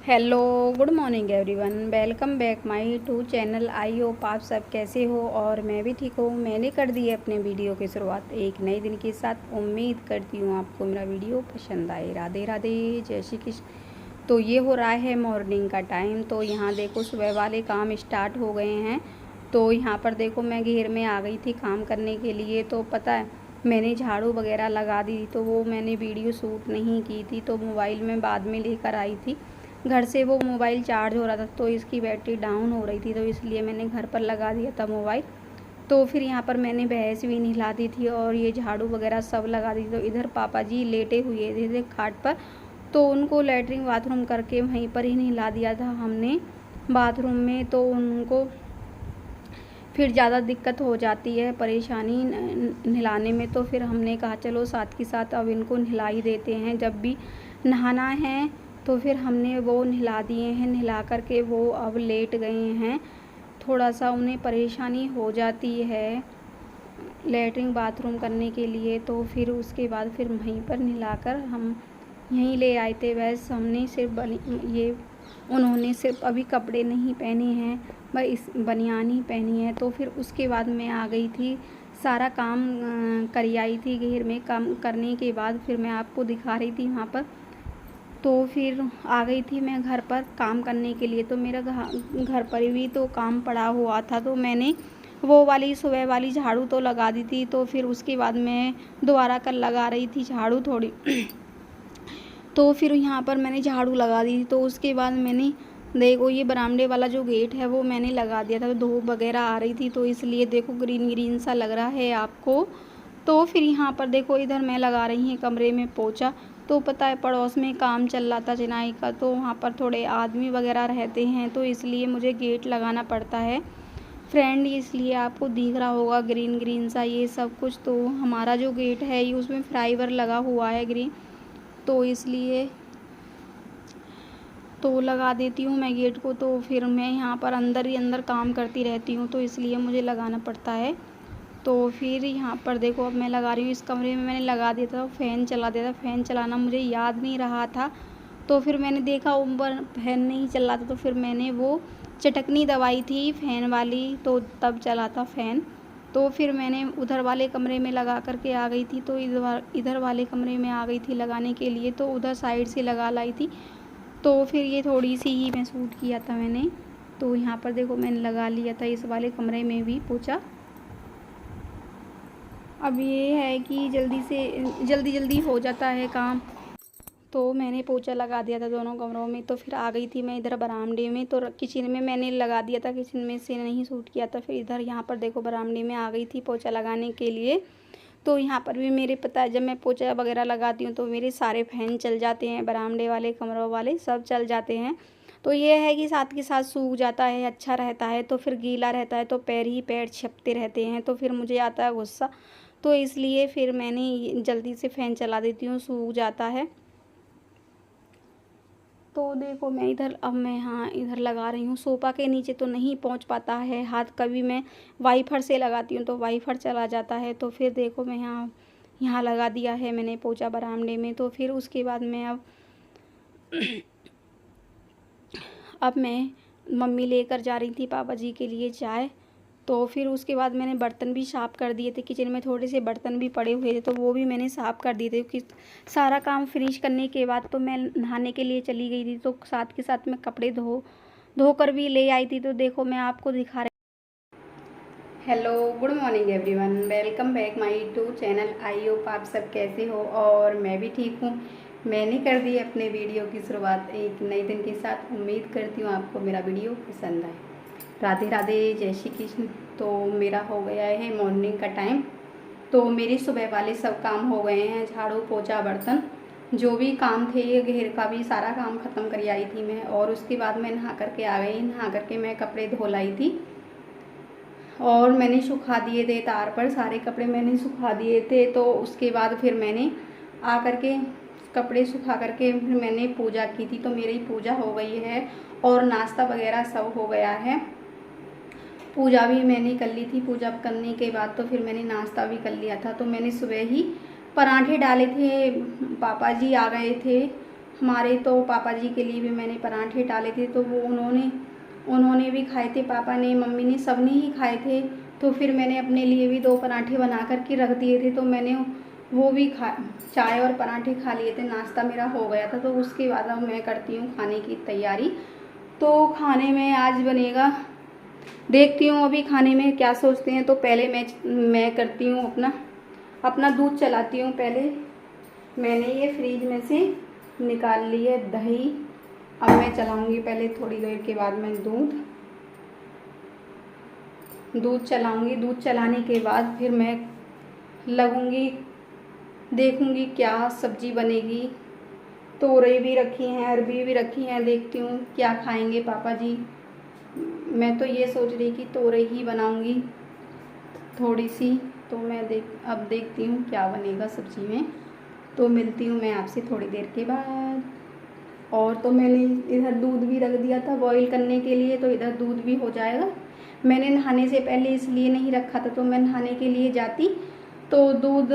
Hello, good morning everyone. Welcome back my to channel. I hope आप सब कैसे हो और मैं भी ठीक हूँ। मैंने कर दी है अपने वीडियो की शुरुआत एक नए दिन के साथ। उम्मीद करती हूँ आपको मेरा वीडियो पसंद आए। राधे राधे, जय श्री कृष्ण। तो ये हो रहा है मॉर्निंग का टाइम। तो यहाँ देखो सुबह वाले काम स्टार्ट हो गए हैं। तो यहाँ पर देखो मैं घेर में आ गई थी काम करने के लिए। तो पता है मैंने झाड़ू वगैरह लगा दी, तो वो मैंने वीडियो शूट नहीं की थी, तो मोबाइल में बाद में लेकर आई थी घर से। वो मोबाइल चार्ज हो रहा था तो इसकी बैटरी डाउन हो रही थी, तो इसलिए मैंने घर पर लगा दिया था मोबाइल। तो फिर यहाँ पर मैंने भैंस भी नहला दी थी और ये झाड़ू वगैरह सब लगा दी थी। तो इधर पापा जी लेटे हुए थे खाट पर, तो उनको लैट्रिन बाथरूम करके वहीं पर ही नहला दिया था हमने बाथरूम में। तो उनको फिर ज़्यादा दिक्कत हो जाती है, परेशानी नहलाने में। तो फिर हमने कहा चलो साथ के साथ अब इनको नहला ही देते हैं। जब भी नहाना है तो फिर हमने वो नहला दिए हैं। नहला कर के वो अब लेट गए हैं। थोड़ा सा उन्हें परेशानी हो जाती है लैट्रिन बाथरूम करने के लिए। तो फिर उसके बाद फिर वहीं पर नहलाकर हम यहीं ले आए थे। वैसे हमने सिर्फ ये उन्होंने सिर्फ अभी कपड़े नहीं पहने हैं, बस इस बनियान ही पहनी है। तो फिर उसके बाद मैं आ गई थी, सारा काम कर आई थी घेर में। काम करने के बाद फिर मैं आपको दिखा रही थी वहाँ पर। तो फिर आ गई थी मैं घर पर काम करने के लिए। तो मेरा घर पर भी तो काम पड़ा हुआ था, तो मैंने वो वाली सुबह वाली झाड़ू तो लगा दी थी। तो फिर उसके बाद मैं दोबारा कल लगा रही थी झाड़ू थोड़ी तो फिर यहाँ पर मैंने झाड़ू लगा दी थी। तो उसके बाद मैंने देखो ये बरामदे वाला जो गेट है वो मैंने लगा दिया था। तो धूप वगैरह आ रही थी तो इसलिए देखो ग्रीन ग्रीन सा लग रहा है आपको। तो फिर यहाँ पर देखो इधर मैं लगा रही हूँ कमरे में पोछा। तो पता है पड़ोस में काम चल रहा था चिनाई का, तो वहाँ पर थोड़े आदमी वगैरह रहते हैं, तो इसलिए मुझे गेट लगाना पड़ता है फ्रेंड। इसलिए आपको दिख रहा होगा ग्रीन ग्रीन सा ये सब कुछ। तो हमारा जो गेट है ये उसमें फाइबर लगा हुआ है ग्रीन, तो इसलिए तो लगा देती हूँ मैं गेट को। तो फिर मैं यहाँ पर अंदर ही अंदर काम करती रहती हूँ, तो इसलिए मुझे लगाना पड़ता है। तो फिर यहाँ पर देखो अब मैं लगा रही हूँ। इस कमरे में मैंने लगा दिया था, फ़ैन चला दिया था। फ़ैन चलाना मुझे याद नहीं रहा था, तो फिर मैंने देखा ऊपर फ़ैन नहीं चल रहा था, तो फिर मैंने वो चटकनी दबाई थी फ़ैन वाली, तो तब चला था फ़ैन। तो फिर मैंने उधर वाले कमरे में लगा कर के आ गई थी। तो इधर वाले कमरे में आ गई थी लगाने के लिए, तो उधर साइड से लगा लाई थी। तो फिर ये थोड़ी सी ही मैं शूट किया था मैंने। तो यहाँ पर देखो मैंने लगा लिया था इस वाले कमरे में भी पोछा। अब ये है कि जल्दी जल्दी हो जाता है काम। तो मैंने पोछा लगा दिया था दोनों कमरों में। तो फिर आ गई थी मैं इधर बरामदे में। तो किचन में मैंने लगा दिया था, किचन में से नहीं शूट किया था। फिर इधर यहाँ पर देखो बरामदे में आ गई थी पोछा लगाने के लिए। तो यहाँ पर भी मेरे पता है जब मैं पोछा वगैरह लगाती हूँ तो मेरे सारे फैन चल जाते हैं, बरामदे वाले कमरों वाले सब चल जाते हैं। तो ये है कि साथ के साथ सूख जाता है, अच्छा रहता है। तो फिर गीला रहता है तो पैर ही पैर छिपते रहते हैं, तो फिर मुझे आता है गुस्सा। तो इसलिए फिर मैंने जल्दी से फ़ैन चला देती हूँ, सूख जाता है। तो देखो मैं इधर अब मैं यहाँ इधर लगा रही हूँ। सोफ़ा के नीचे तो नहीं पहुँच पाता है हाथ, कभी मैं वाइपर से लगाती हूँ तो वाइपर चला जाता है। तो फिर देखो मैं यहाँ यहाँ लगा दिया है मैंने पोछा बरामदे में। तो फिर उसके बाद मैं अब मैं मम्मी लेकर जा रही थी पापा जी के लिए चाय। तो फिर उसके बाद मैंने बर्तन भी साफ़ कर दिए थे। किचन में थोड़े से बर्तन भी पड़े हुए थे, तो वो भी मैंने साफ़ कर दिए थे। क्योंकि सारा काम फिनिश करने के बाद तो मैं नहाने के लिए चली गई थी, तो साथ के साथ मैं कपड़े धोकर भी ले आई थी। तो देखो मैं आपको दिखा रही। Hello, good morning everyone. Welcome back my to channel. I hope आप सब कैसे हो और मैं भी ठीक हूँ। मैंने कर दी अपने वीडियो की शुरुआत एक नए दिन के साथ। उम्मीद करती हूँ आपको मेरा वीडियो पसंद आए। राधे राधे, जय श्री कृष्ण। तो मेरा हो गया है मॉर्निंग का टाइम। तो मेरे सुबह वाले सब काम हो गए हैं, झाड़ू पोछा बर्तन जो भी काम थे, घेर का भी सारा काम ख़त्म कर आई थी मैं। और उसके बाद मैं नहा करके आ गई। नहा करके मैं कपड़े धो लाई थी और मैंने सुखा दिए थे तार पर, सारे कपड़े मैंने सुखा दिए थे। तो उसके बाद फिर मैंने आ करके कपड़े सुखा करके फिर मैंने पूजा की थी। तो मेरी पूजा हो गई है और नाश्ता वगैरह सब हो गया है। पूजा भी मैंने कर ली थी। पूजा करने के बाद तो फिर मैंने नाश्ता भी कर लिया था। तो मैंने सुबह ही पराठे डाले थे, पापा जी आ गए थे हमारे तो पापा जी के लिए भी मैंने पराठे डाले थे, तो वो उन्होंने भी खाए थे, पापा ने, मम्मी ने, सब ने ही खाए थे। तो फिर मैंने अपने लिए भी 2 पराठे बना कर के रख दिए थे, तो मैंने वो भी चाय और पराठे खा लिए थे, नाश्ता मेरा हो गया था। तो उसके बाद अब मैं करती हूँ खाने की तैयारी। तो खाने में आज बनेगा, देखती हूँ अभी खाने में क्या सोचते हैं। तो पहले मैं करती हूँ अपना दूध चलाती हूँ। पहले मैंने ये फ्रिज में से निकाल ली है दही, अब मैं चलाऊँगी। पहले थोड़ी देर के बाद मैं दूध चलाऊँगी। दूध चलाने के बाद फिर मैं लगूँगी, देखूँगी क्या सब्जी बनेगी। तोरई भी रखी हैं, अरबी भी रखी हैं, देखती हूँ क्या खाएंगे पापा जी। मैं तो ये सोच रही कि तोरई ही बनाऊँगी थोड़ी सी। तो मैं अब देखती हूँ क्या बनेगा सब्जी में। तो मिलती हूँ मैं आपसे थोड़ी देर के बाद। और तो मैंने इधर दूध भी रख दिया था बॉईल करने के लिए, तो इधर दूध भी हो जाएगा। मैंने नहाने से पहले इसलिए नहीं रखा था, तो मैं नहाने के लिए जाती तो दूध,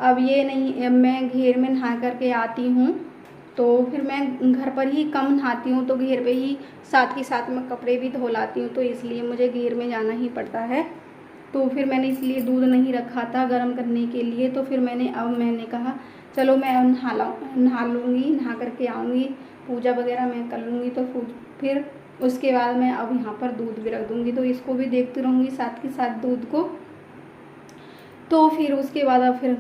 अब ये नहीं, मैं घेर में नहा करके आती हूँ तो फिर मैं घर पर ही कम नहाती हूँ, तो घेर पे ही साथ के साथ मैं कपड़े भी धो लाती हूँ, तो इसलिए मुझे घेर में जाना ही पड़ता है। तो फिर मैंने इसलिए दूध नहीं रखा था गर्म करने के लिए। तो फिर मैंने कहा चलो मैं नहा लूँगी, नहा करके आऊँगी, पूजा वगैरह मैं कर लूँगी। तो फिर उसके बाद मैं अब यहाँ पर दूध भी रख दूँगी, तो इसको भी देखती रहूँगी साथ के साथ दूध को। तो फिर उसके बाद अब फिर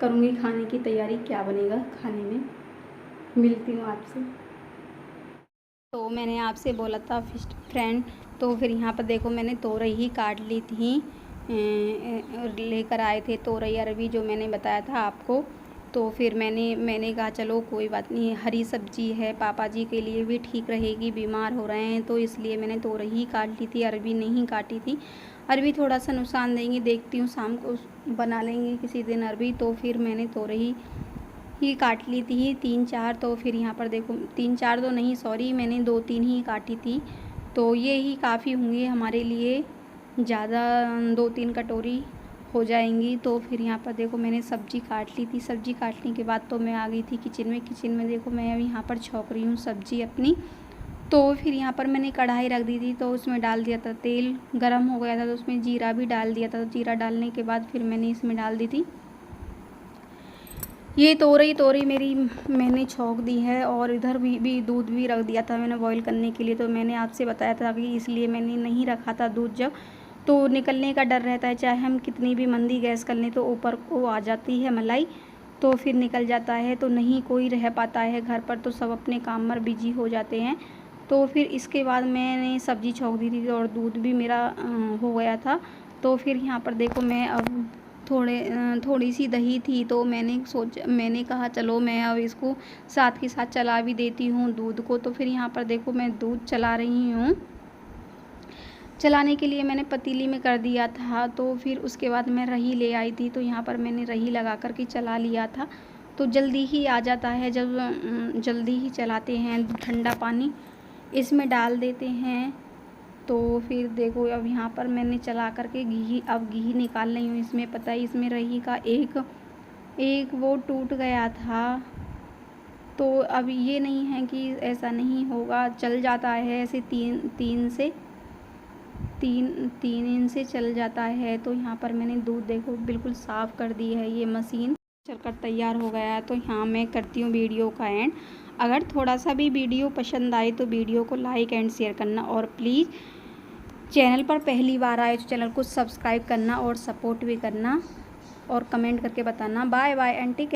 करूँगी खाने की तैयारी, क्या बनेगा खाने में, मिलती हूँ आपसे। तो मैंने आपसे बोला था फ्रेंड, तो फिर यहाँ पर देखो मैंने तोरई ही काट ली थी, लेकर आए थे तोरई अरबी जो मैंने बताया था आपको। तो फिर मैंने कहा चलो कोई बात नहीं, हरी सब्जी है, पापा जी के लिए भी ठीक रहेगी, बीमार हो रहे हैं, तो इसलिए मैंने तोरई ही काट ली थी, अरबी नहीं काटी थी। अरबी थोड़ा सा नुकसान देंगी, देखती हूँ शाम को बना लेंगे किसी दिन अरबी। तो फिर मैंने तोरई ही काट ली थी 3-4। तो फिर यहाँ पर देखो 3-4 तो नहीं, सॉरी, मैंने 2-3 ही काटी थी। तो ये ही काफ़ी होंगे हमारे लिए, ज़्यादा 2-3 कटोरी हो जाएंगी। तो फिर यहाँ पर देखो मैंने सब्ज़ी काट ली थी। सब्ज़ी काटने के बाद तो मैं आ गई थी किचन में देखो मैं अब यहाँ पर छौंक रही हूँ सब्ज़ी अपनी। तो फिर यहाँ पर मैंने कढ़ाई रख दी थी, तो उसमें डाल दिया था तेल, गरम हो गया था तो उसमें जीरा भी डाल दिया था। तो जीरा डालने के बाद फिर मैंने इसमें डाल दी थी ये तोरई मेरी, मैंने छौंक दी है। और इधर भी दूध भी रख दिया था मैंने बॉईल करने के लिए। तो मैंने आपसे बताया था कि इसलिए मैंने नहीं रखा था दूध, जब तो निकलने का डर रहता है, चाहे हम कितनी भी मंदी गैस कर लें तो ऊपर को आ जाती है मलाई, तो फिर निकल जाता है, तो नहीं कोई रह पाता है घर पर, तो सब अपने काम में बिजी हो जाते हैं। तो फिर इसके बाद मैंने सब्ज़ी छौंक दी थी और दूध भी मेरा हो गया था। तो फिर यहाँ पर देखो मैं अब थोड़ी सी दही थी, तो मैंने कहा चलो मैं अब इसको साथ के साथ चला भी देती हूँ दूध को। तो फिर यहाँ पर देखो मैं दूध चला रही हूँ, चलाने के लिए मैंने पतीली में कर दिया था। तो फिर उसके बाद मैं रही ले आई थी, तो यहाँ पर मैंने रही लगा कर के चला लिया था, तो जल्दी ही आ जाता है। जब जल्दी ही चलाते हैं, ठंडा पानी इसमें डाल देते हैं। तो फिर देखो अब यहाँ पर मैंने चला करके घी निकाल रही हूँ। इसमें पता है इसमें रही का एक वो टूट गया था, तो अब ये नहीं है कि ऐसा नहीं होगा, चल जाता है ऐसे तीन इंच से चल जाता है। तो यहाँ पर मैंने दूध देखो बिल्कुल साफ़ कर दी है, ये मशीन चलकर तैयार हो गया है। तो यहाँ मैं करती हूँ वीडियो का एंड। अगर थोड़ा सा भी वीडियो पसंद आए तो वीडियो को लाइक एंड शेयर करना, और प्लीज़ चैनल पर पहली बार आए तो चैनल को सब्सक्राइब करना और सपोर्ट भी करना, और कमेंट करके बताना। Bye bye and take care.